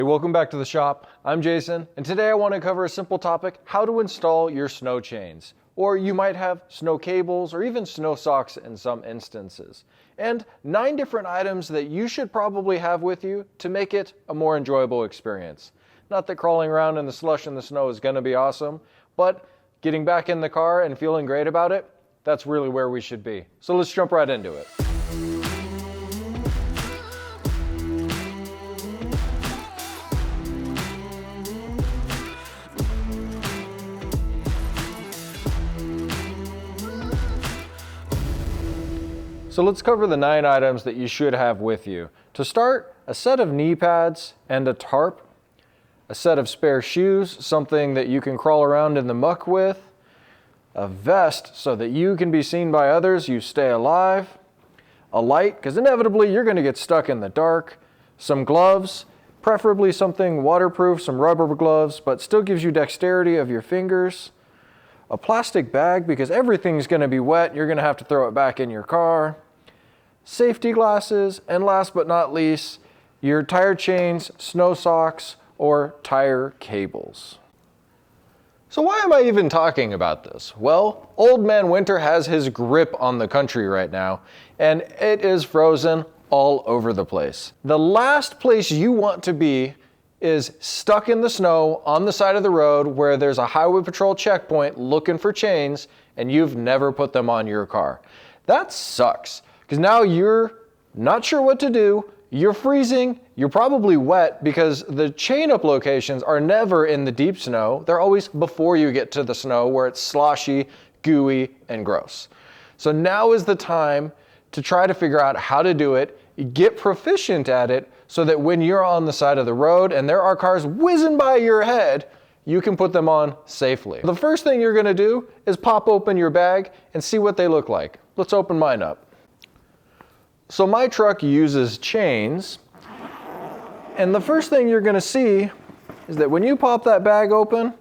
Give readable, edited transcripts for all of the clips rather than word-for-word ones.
Hey, welcome back to the shop. I'm Jason, and today I want to cover a simple topic: how to install your snow chains. Or you might have snow cables or even snow socks in some instances. And 9 different items that you should probably have with you to make it a more enjoyable experience. Not that crawling around in the slush and the snow is going to be awesome, but getting back in the car and feeling great about it, that's really where we should be. So let's jump right into it. So let's cover the 9 items that you should have with you. To start, a set of knee pads and a tarp, a set of spare shoes, something that you can crawl around in the muck with, a vest so that you can be seen by others, you stay alive, a light, because inevitably you're going to get stuck in the dark, some gloves, preferably something waterproof, some rubber gloves, but still gives you dexterity of your fingers, a plastic bag because everything's going to be wet, you're going to have to throw it back in your car, safety glasses, and last but not least, your tire chains, snow socks, or tire cables. So why am I even talking about this? Well, Old Man Winter has his grip on the country right now, and it is frozen all over the place. The last place you want to be is stuck in the snow on the side of the road where there's a highway patrol checkpoint looking for chains and you've never put them on your car. That sucks, because now you're not sure what to do, you're freezing, you're probably wet because the chain up locations are never in the deep snow. They're always before you get to the snow where it's sloshy, gooey, and gross. So now is the time to try to figure out how to do it, get proficient at it, so that when you're on the side of the road and there are cars whizzing by your head, you can put them on safely. The first thing you're gonna do is pop open your bag and see what they look like. Let's open mine up. So my truck uses chains, and the first thing you're gonna see is that when you pop that bag open,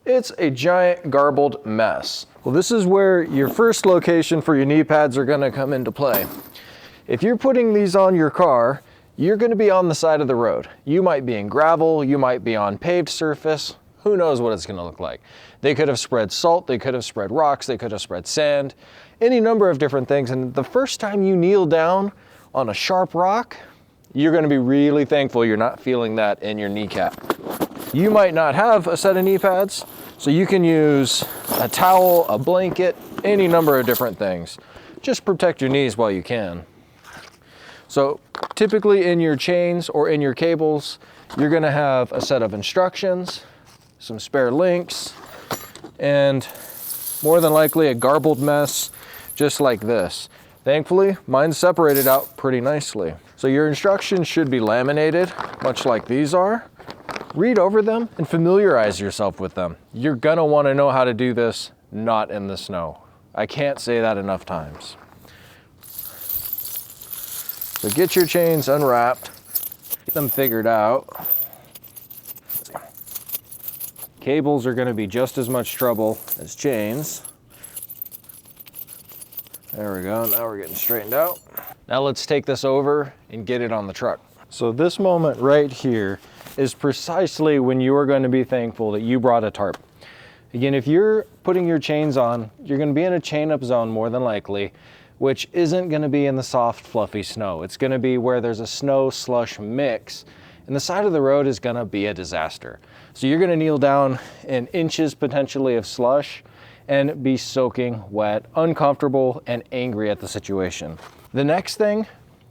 it's a giant garbled mess. Well, this is where your first location for your knee pads are gonna come into play. If you're putting these on your car, you're gonna be on the side of the road. You might be in gravel, you might be on paved surface, who knows what it's gonna look like. They could have spread salt, they could have spread rocks, they could have spread sand, any number of different things. And the first time you kneel down on a sharp rock, you're gonna be really thankful you're not feeling that in your kneecap. You might not have a set of knee pads, so you can use a towel, a blanket, any number of different things. Just protect your knees while you can. So typically in your chains or in your cables, you're gonna have a set of instructions, some spare links, and more than likely a garbled mess just like this. Thankfully, mine's separated out pretty nicely. So your instructions should be laminated, much like these are. Read over them and familiarize yourself with them. You're gonna wanna know how to do this not in the snow. I can't say that enough times. So get your chains unwrapped, get them figured out. Cables are going to be just as much trouble as chains. There we go, now we're getting straightened out. Now let's take this over and get it on the truck. So this moment right here is precisely when you are going to be thankful that you brought a tarp. Again, if you're putting your chains on, you're going to be in a chain up zone more than likely, which isn't going to be in the soft, fluffy snow. It's going to be where there's a snow slush mix, and the side of the road is going to be a disaster. So you're going to kneel down in inches potentially of slush and be soaking wet, uncomfortable, and angry at the situation. The next thing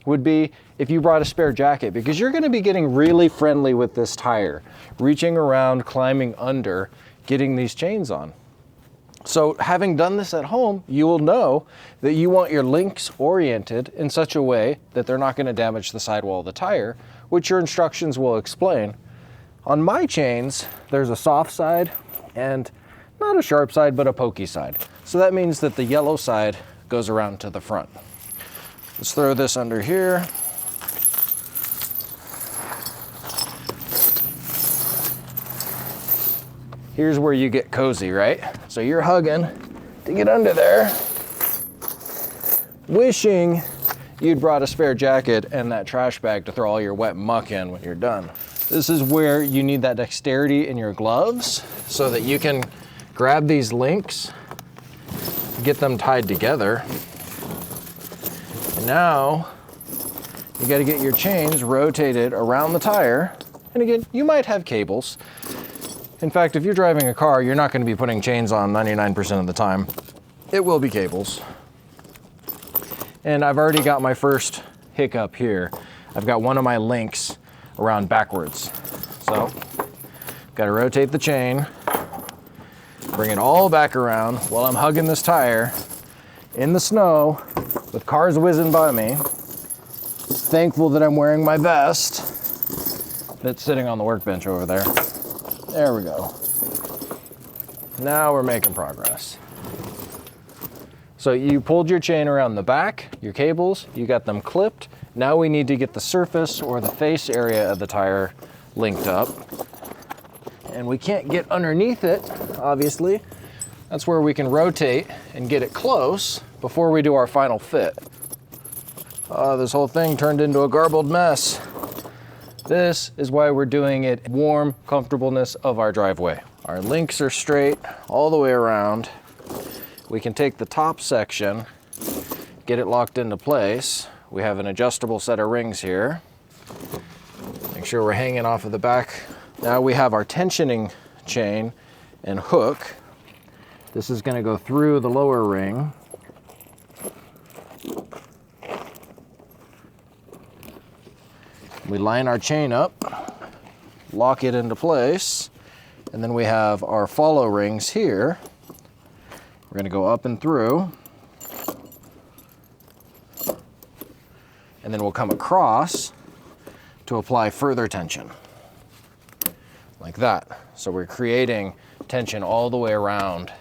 would be if you brought a spare jacket, because you're going to be getting really friendly with this tire, reaching around, climbing under, getting these chains on. So having done this at home, you will know that you want your links oriented in such a way that they're not going to damage the sidewall of the tire, which your instructions will explain. On my chains, there's a soft side and not a sharp side, but a pokey side. So that means that the yellow side goes around to the front. Let's throw this under here. Here's where you get cozy, right? So you're hugging to get under there, wishing you'd brought a spare jacket and that trash bag to throw all your wet muck in when you're done. This is where you need that dexterity in your gloves so that you can grab these links, get them tied together. And now you got to get your chains rotated around the tire. And again, you might have cables. In fact, if you're driving a car, you're not going to be putting chains on 99% of the time. It will be cables. And I've already got my first hiccup here. I've got one of my links around backwards. So, got to rotate the chain, bring it all back around while I'm hugging this tire in the snow with cars whizzing by me. Thankful that I'm wearing my vest that's sitting on the workbench over there. There we go. Now we're making progress. So you pulled your chain around the back, your cables, you got them clipped. Now we need to get the surface or the face area of the tire linked up. And we can't get underneath it, obviously. That's where we can rotate and get it close before we do our final fit. This whole thing turned into a garbled mess. This is why we're doing it warm comfortableness of our driveway. Our links are straight all the way around. We can take the top section, get it locked into place. We have an adjustable set of rings here. Make sure we're hanging off of the back. Now we have our tensioning chain and hook. This is going to go through the lower ring. We line our chain up, lock it into place, and then we have our follow rings here. We're going to go up and through, and then we'll come across to apply further tension, like that. So we're creating tension all the way around.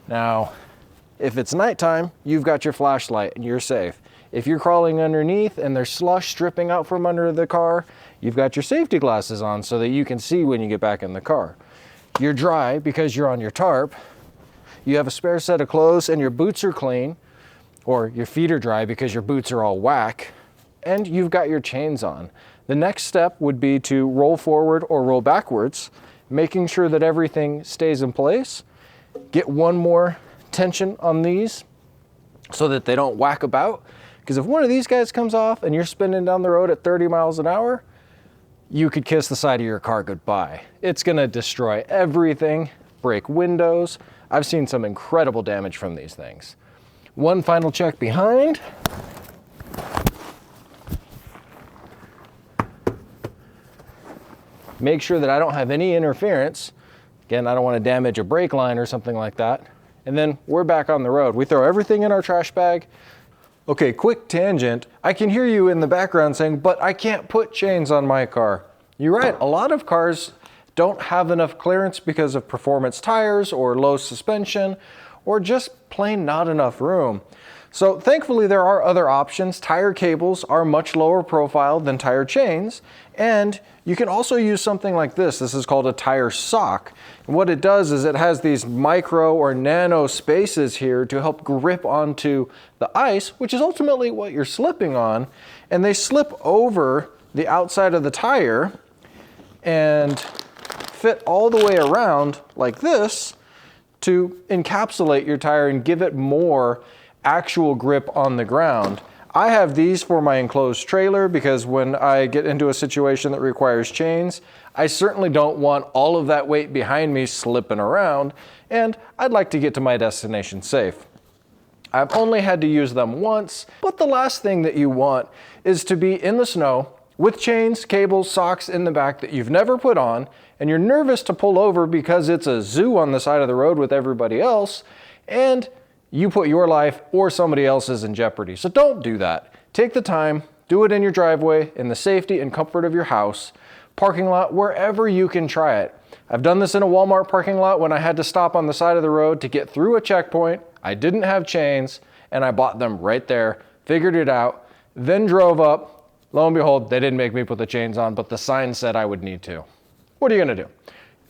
Now, if it's nighttime, you've got your flashlight and you're safe. If you're crawling underneath and there's slush dripping out from under the car, you've got your safety glasses on so that you can see when you get back in the car. You're dry because you're on your tarp. You have a spare set of clothes and your boots are clean, or your feet are dry because your boots are all whack, and you've got your chains on. The next step would be to roll forward or roll backwards, making sure that everything stays in place. Get one more tension on these so that they don't whack about. Because if one of these guys comes off and you're spinning down the road at 30 miles an hour, you could kiss the side of your car goodbye. It's gonna destroy everything, break windows. I've seen some incredible damage from these things. One final check behind. Make sure that I don't have any interference. Again, I don't want to damage a brake line or something like that. And then we're back on the road. We throw everything in our trash bag. Okay, quick tangent. I can hear you in the background saying, but I can't put chains on my car. You're right, a lot of cars don't have enough clearance because of performance tires or low suspension or just plain not enough room. So thankfully there are other options. Tire cables are much lower profile than tire chains, and you can also use something like this. This is called a tire sock. And what it does is it has these micro or nano spaces here to help grip onto the ice, which is ultimately what you're slipping on, and they slip over the outside of the tire and fit all the way around like this to encapsulate your tire and give it more actual grip on the ground. I have these for my enclosed trailer because when I get into a situation that requires chains, I certainly don't want all of that weight behind me slipping around, and I'd like to get to my destination safe. I've only had to use them once, but the last thing that you want is to be in the snow with chains, cables, socks in the back that you've never put on, and you're nervous to pull over because it's a zoo on the side of the road with everybody else, and you put your life or somebody else's in jeopardy. So don't do that. Take the time, do it in your driveway, in the safety and comfort of your house, parking lot, wherever you can try it. I've done this in a Walmart parking lot when I had to stop on the side of the road to get through a checkpoint. I didn't have chains, and I bought them right there, figured it out, then drove up. Lo and behold, they didn't make me put the chains on, but the sign said I would need to. What are you gonna do?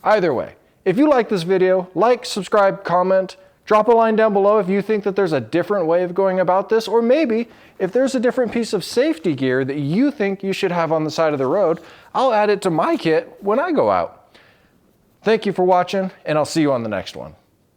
Either way, if you like this video, like, subscribe, comment, Drop a line down below if you think that there's a different way of going about this, or maybe if there's a different piece of safety gear that you think you should have on the side of the road, I'll add it to my kit when I go out. Thank you for watching, and I'll see you on the next one.